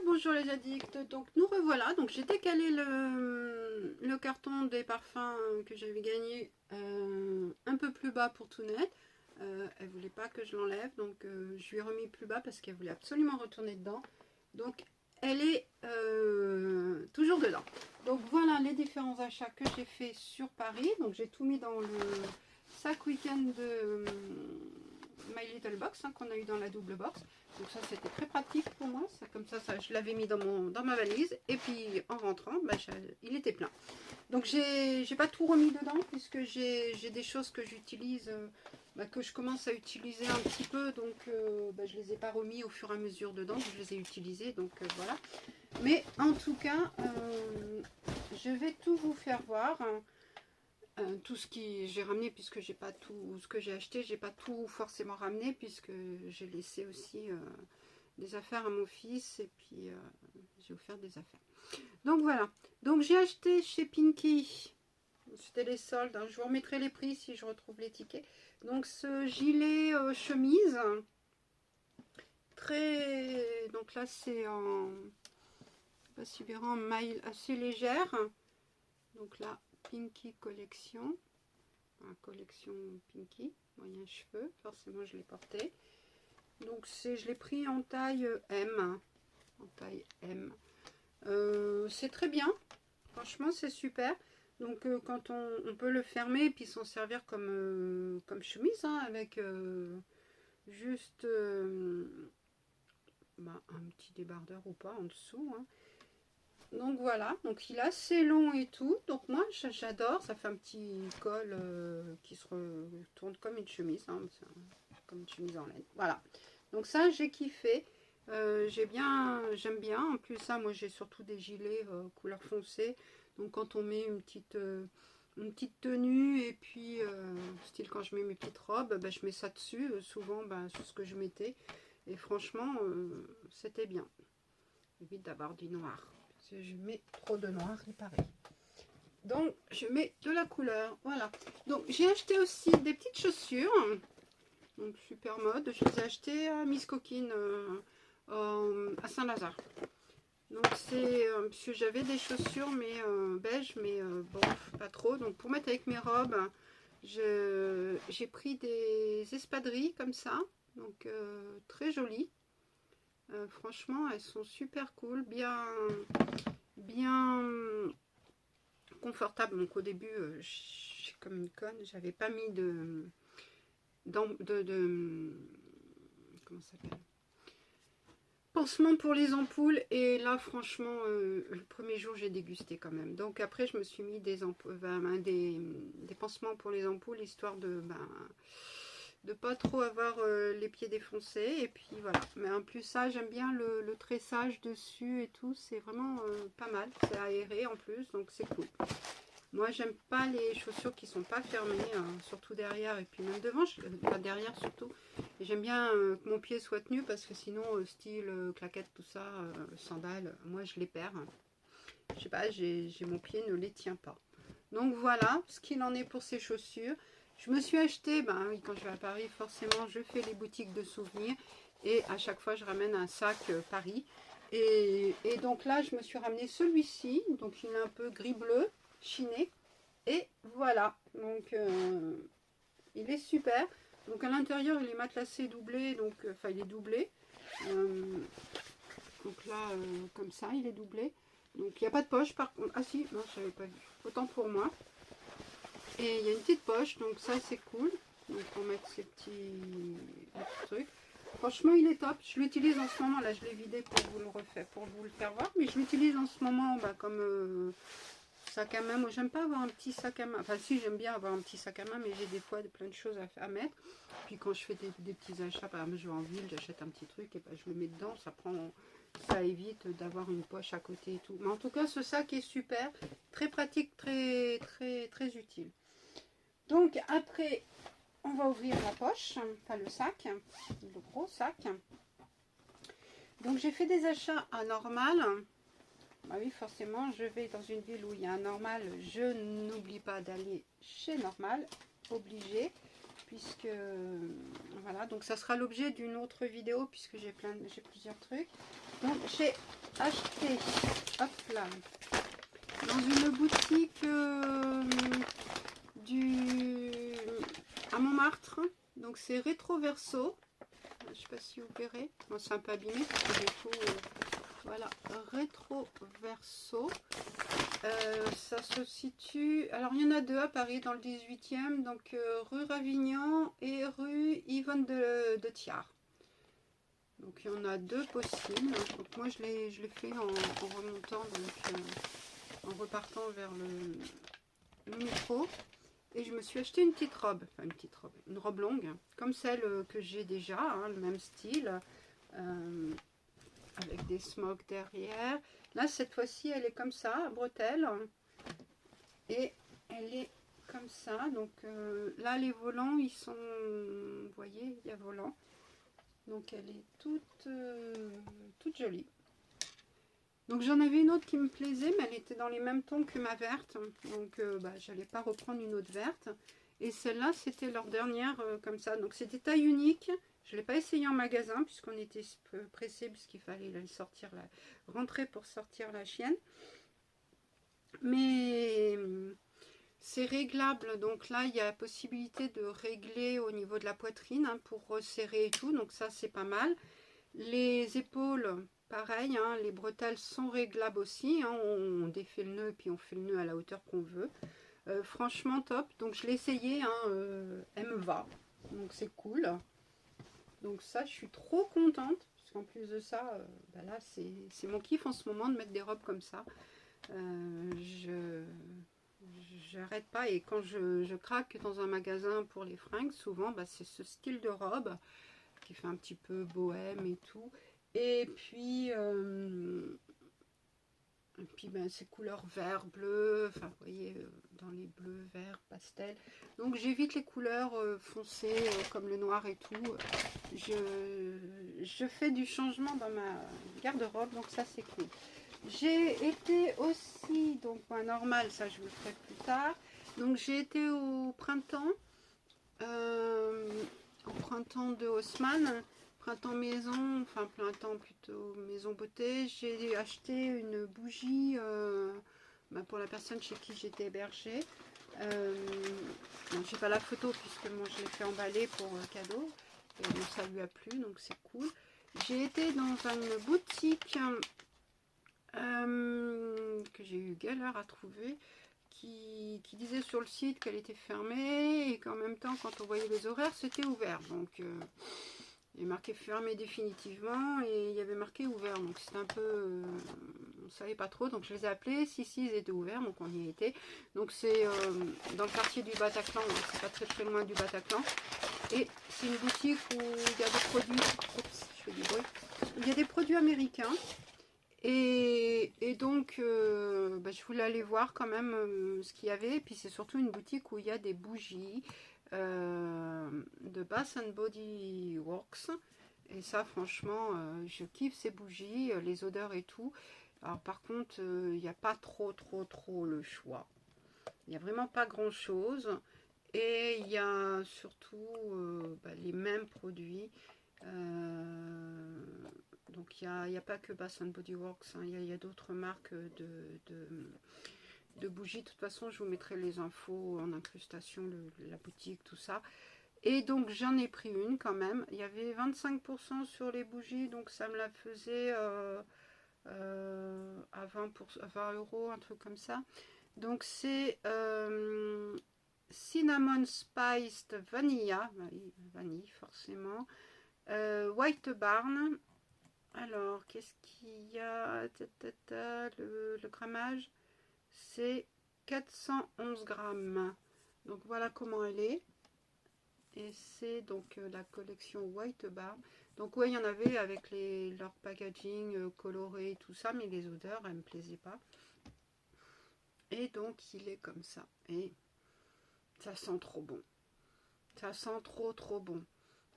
Bonjour les addicts, donc nous revoilà, donc j'ai décalé le carton des parfums que j'avais gagné un peu plus bas pour tout net. Elle voulait pas que je l'enlève, donc je lui ai remis plus bas parce qu'elle voulait absolument retourner dedans. Donc elle est toujours dedans. Donc voilà les différents achats que j'ai fait sur Paris. Donc j'ai tout mis dans le sac week-end de My Little Box qu'on a eu dans la double box. Donc ça c'était très pratique pour moi, ça, comme ça je l'avais mis dans ma valise et puis en rentrant il était plein. Donc j'ai pas tout remis dedans puisque j'ai des choses que j'utilise, que je commence à utiliser un petit peu, donc je les ai pas remis au fur et à mesure dedans, je les ai utilisés, donc voilà. Mais en tout cas je vais tout vous faire voir. Tout ce que j'ai ramené, puisque j'ai pas tout ce que j'ai acheté, j'ai pas tout forcément ramené puisque j'ai laissé aussi des affaires à mon fils et puis j'ai offert des affaires. Donc voilà, donc j'ai acheté chez Pinky, c'était les soldes, hein. Je vous remettrai les prix si je retrouve les tickets. Donc ce gilet chemise très, donc là c'est en pas si bien, en maille assez légère, donc là Pinky collection. Collection Pinky, moyen cheveux, forcément je l'ai porté. Donc je l'ai pris en taille M. En taille M. C'est très bien, franchement c'est super. Donc quand on peut le fermer et puis s'en servir comme chemise, hein, avec juste un petit débardeur ou pas en dessous, hein. Donc voilà, donc il est assez long et tout, donc moi j'adore, ça fait un petit col qui se retourne comme une chemise, hein, comme une chemise en laine, voilà. Donc ça j'ai kiffé, j'aime bien, en plus ça moi j'ai surtout des gilets couleur foncée, donc quand on met une petite tenue et puis style quand je mets mes petites robes, je mets ça dessus, souvent sur ce que je mettais, et franchement c'était bien, évite d'avoir du noir. Je mets trop de noir, il paraît. Donc, je mets de la couleur. Voilà. Donc, j'ai acheté aussi des petites chaussures. Donc, super mode. Je les ai achetées à Miss Coquine à Saint-Lazare. Donc, c'est parce que j'avais des chaussures, mais beige, mais bon, pas trop. Donc, pour mettre avec mes robes, j'ai pris des espadrilles comme ça. Donc, très jolies. Franchement, elles sont super cool, bien confortable. Donc au début, comme une conne, j'avais pas mis comment ça s'appelle, pansement pour les ampoules, et là franchement le premier jour j'ai dégusté quand même. Donc après je me suis mis des pansements pour les ampoules, histoire de pas trop avoir les pieds défoncés, et puis voilà. Mais en plus ça, j'aime bien le tressage dessus et tout, c'est vraiment pas mal, c'est aéré en plus, donc c'est cool. Moi j'aime pas les chaussures qui sont pas fermées, surtout derrière et puis même devant, pas derrière surtout. Et j'aime bien que mon pied soit tenu, parce que sinon style claquette, tout ça, sandales, moi je les perds. Je sais pas, mon pied ne les tient pas. Donc voilà ce qu'il en est pour ces chaussures. Je me suis acheté, oui, quand je vais à Paris, forcément, je fais les boutiques de souvenirs. Et à chaque fois, je ramène un sac Paris. Et donc là, je me suis ramené celui-ci. Donc, il est un peu gris-bleu, chiné. Et voilà. Donc, il est super. Donc, à l'intérieur, il est matelassé, doublé. Donc, enfin, il est doublé. Donc là, comme ça, il est doublé. Donc, il n'y a pas de poche, par contre. Ah si, non, je n'avais pas vu. Autant pour moi. Et il y a une petite poche, donc ça c'est cool. Donc pour mettre ces petits trucs. Franchement il est top. Je l'utilise en ce moment, là je l'ai vidé pour vous le faire voir. Mais je l'utilise en ce moment comme sac à main. Moi j'aime pas avoir un petit sac à main. Enfin si, j'aime bien avoir un petit sac à main, mais j'ai des fois plein de choses à mettre. Puis quand je fais des petits achats, par exemple je vais en ville, j'achète un petit truc et je le mets dedans. Ça évite d'avoir une poche à côté et tout. Mais en tout cas ce sac est super. Très pratique, très très très utile. Donc après, on va ouvrir la poche, enfin le sac, le gros sac. Donc j'ai fait des achats à Normal. Bah oui, forcément, je vais dans une ville où il y a un Normal. Je n'oublie pas d'aller chez Normal, obligé, puisque voilà. Donc ça sera l'objet d'une autre vidéo, puisque j'ai plusieurs trucs. Donc j'ai acheté, hop là, dans une boutique à Montmartre. Donc c'est Rétro Verso. Je sais pas si vous verrez. Bon, c'est un peu abîmé parce que j'ai tout. Voilà, Rétro Verso. Ça se situe. Alors il y en a deux à Paris dans le 18e. Donc rue Ravignan et rue Yvonne de Thiard. Donc il y en a deux possibles. Donc moi je l'ai fait en remontant, donc en repartant vers le métro. Et je me suis acheté une petite robe, enfin une robe longue, comme celle que j'ai déjà, hein, le même style, avec des smocks derrière. Là cette fois-ci elle est comme ça, à bretelles, et elle est comme ça. Donc là les volants ils sont, vous voyez, il y a volant. Donc elle est toute jolie. Donc j'en avais une autre qui me plaisait, mais elle était dans les mêmes tons que ma verte. Donc j'allais pas reprendre une autre verte. Et celle-là, c'était leur dernière comme ça. Donc c'était taille unique. Je ne l'ai pas essayé en magasin puisqu'on était pressé, puisqu'il fallait sortir rentrer pour sortir la chienne. Mais c'est réglable. Donc là, il y a la possibilité de régler au niveau de la poitrine, hein, pour resserrer et tout. Donc ça, c'est pas mal. Les épaules, pareil, hein, les bretelles sont réglables aussi, hein, on défait le nœud et puis on fait le nœud à la hauteur qu'on veut. Franchement top, donc je l'ai essayé, hein, elle me va, donc c'est cool. Donc ça, je suis trop contente, parce qu'en plus de ça, là c'est mon kiff en ce moment de mettre des robes comme ça. J'arrête pas, et quand je craque dans un magasin pour les fringues, souvent c'est ce style de robe qui fait un petit peu bohème et tout. Et puis ces couleurs vert, bleu, enfin vous voyez, dans les bleus, verts, pastel. Donc j'évite les couleurs foncées comme le noir et tout. Je fais du changement dans ma garde-robe, donc ça c'est cool. J'ai été aussi, donc normal, ça je vous le ferai plus tard. Donc j'ai été au printemps de Haussmann, printemps maison, enfin printemps plutôt maison beauté. J'ai acheté une bougie pour la personne chez qui j'étais hébergée. J'ai pas la photo puisque moi je l'ai fait emballer pour cadeau, et donc ça lui a plu, donc c'est cool. J'ai été dans une boutique que j'ai eu galère à trouver, qui disait sur le site qu'elle était fermée et qu'en même temps quand on voyait les horaires c'était ouvert. Donc il est marqué fermé définitivement et il y avait marqué ouvert, donc c'était un peu on savait pas trop, donc je les ai appelés. Si ils étaient ouverts, donc on y était. Donc c'est dans le quartier du Bataclan, hein, c'est pas très loin du Bataclan, et c'est une boutique où il y a des produits, oups, je fais du bruit, il y a des produits américains. Et donc, je voulais aller voir quand même ce qu'il y avait. Et puis c'est surtout une boutique où il y a des bougies de Bath and Body Works. Et ça, franchement, je kiffe ces bougies, les odeurs et tout. Alors par contre, il n'y a pas trop le choix. Il n'y a vraiment pas grand-chose. Et il y a surtout les mêmes produits. Donc il n'y a pas que Bath and Body Works, hein, il y a d'autres marques de bougies. De toute façon, je vous mettrai les infos en incrustation, la boutique, tout ça. Et donc j'en ai pris une quand même. Il y avait 25% sur les bougies, donc ça me la faisait à 20 €, un truc comme ça. Donc c'est Cinnamon Spiced Vanilla, vanille forcément, White Barn. Alors, qu'est-ce qu'il y a? Le grammage, c'est 411 grammes. Donc, voilà comment elle est. Et c'est donc la collection White Bar. Donc, ouais, il y en avait avec leur packaging coloré et tout ça, mais les odeurs, elles ne me plaisaient pas. Et donc, il est comme ça. Et ça sent trop bon. Ça sent trop bon.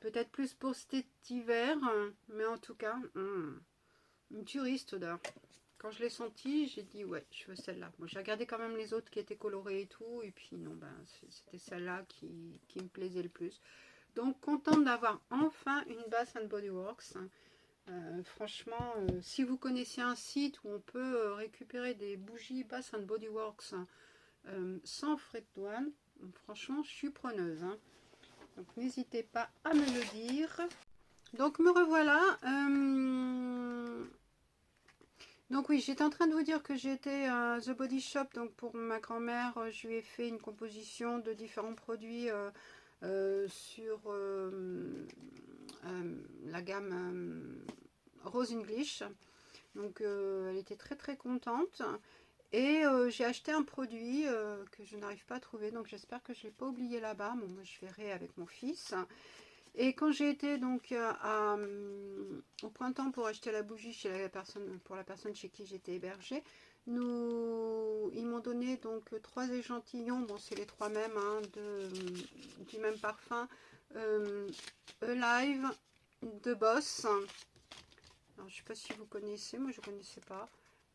Peut-être plus pour cet hiver, mais en tout cas, une turiste odeur. Quand je l'ai senti, j'ai dit ouais, je veux celle-là. Bon, j'ai regardé quand même les autres qui étaient colorées et tout, et puis non, c'était celle-là qui me plaisait le plus. Donc contente d'avoir enfin une Bath and Body Works. Franchement, si vous connaissez un site où on peut récupérer des bougies Bath and Body Works sans frais de douane, franchement, je suis preneuse. Hein. Donc, n'hésitez pas à me le dire. Donc, me revoilà. Donc oui, j'étais en train de vous dire que j'étais à The Body Shop. Donc pour ma grand-mère, je lui ai fait une composition de différents produits sur la gamme Rose English. Donc elle était très très contente. Et j'ai acheté un produit que je n'arrive pas à trouver. Donc j'espère que je ne l'ai pas oublié là-bas. Bon, moi je verrai avec mon fils. Et quand j'ai été donc au printemps pour acheter la bougie chez pour la personne chez qui j'étais hébergée, ils m'ont donné donc 3 échantillons. Bon, c'est les 3 mêmes hein, du même parfum, Alive de Boss. Alors, je sais pas si vous connaissez, moi je connaissais pas.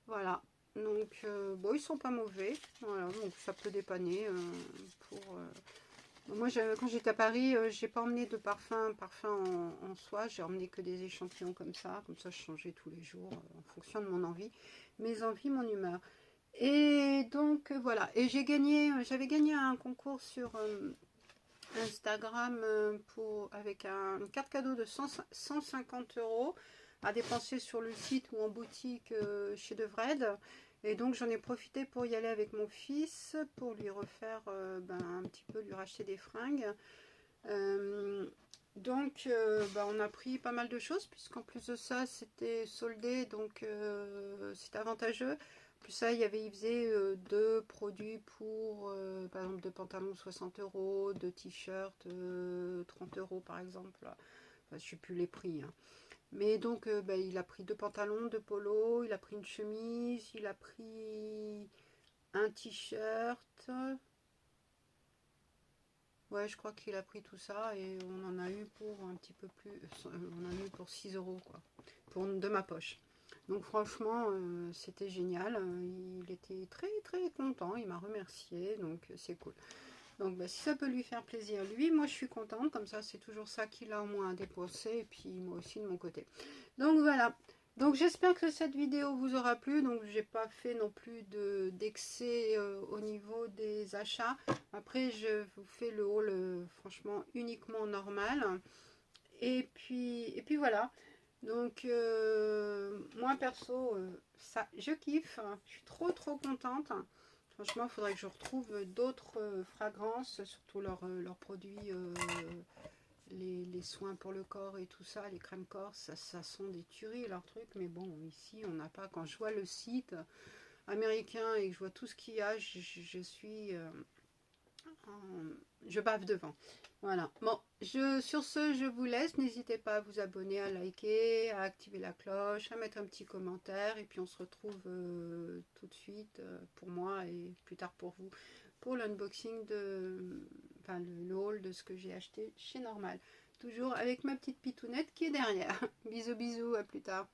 Voilà. Donc bon, ils sont pas mauvais. Voilà, donc ça peut dépanner pour. Moi, quand j'étais à Paris, j'ai pas emmené de parfum en soi, j'ai emmené que des échantillons comme ça je changeais tous les jours en fonction de mon envie, mes envies, mon humeur. Et donc voilà, et j'avais gagné un concours sur Instagram avec une carte cadeau de 150 € à dépenser sur le site ou en boutique chez Devred. Et donc j'en ai profité pour y aller avec mon fils, pour lui refaire un petit peu, lui racheter des fringues. On a pris pas mal de choses, puisqu'en plus de ça, c'était soldé, donc c'était avantageux. Plus ça, il faisait 2 produits pour, par exemple, 2 pantalons 60 €, 2 t-shirts 30 € par exemple. Enfin, je ne sais plus les prix. Hein. Mais donc, il a pris 2 pantalons, 2 polos, il a pris une chemise, il a pris un t-shirt. Ouais, je crois qu'il a pris tout ça et on en a eu pour un petit peu plus. On en a eu pour 6 € quoi, de ma poche. Donc franchement, c'était génial. Il était très très content, il m'a remercié, donc c'est cool. Donc si ça peut lui faire plaisir, lui, moi je suis contente, comme ça c'est toujours ça qu'il a au moins à dépenser, et puis moi aussi de mon côté. Donc voilà, donc j'espère que cette vidéo vous aura plu, donc j'ai pas fait non plus d'excès au niveau des achats. Après je vous fais le haul franchement uniquement normal, et puis voilà. Donc moi perso, ça je kiffe, je suis trop contente. Franchement, il faudrait que je retrouve d'autres fragrances, surtout leurs produits, les soins pour le corps et tout ça, les crèmes corps, ça sont des tueries leurs trucs. Mais bon, ici, on n'a pas. Quand je vois le site américain et que je vois tout ce qu'il y a, je suis... je bave devant. Voilà. Bon, sur ce, je vous laisse. N'hésitez pas à vous abonner, à liker, à activer la cloche, à mettre un petit commentaire. Et puis on se retrouve tout de suite pour moi et plus tard pour vous pour l'unboxing le haul de ce que j'ai acheté chez Normal. Toujours avec ma petite pitounette qui est derrière. Bisous, bisous, à plus tard.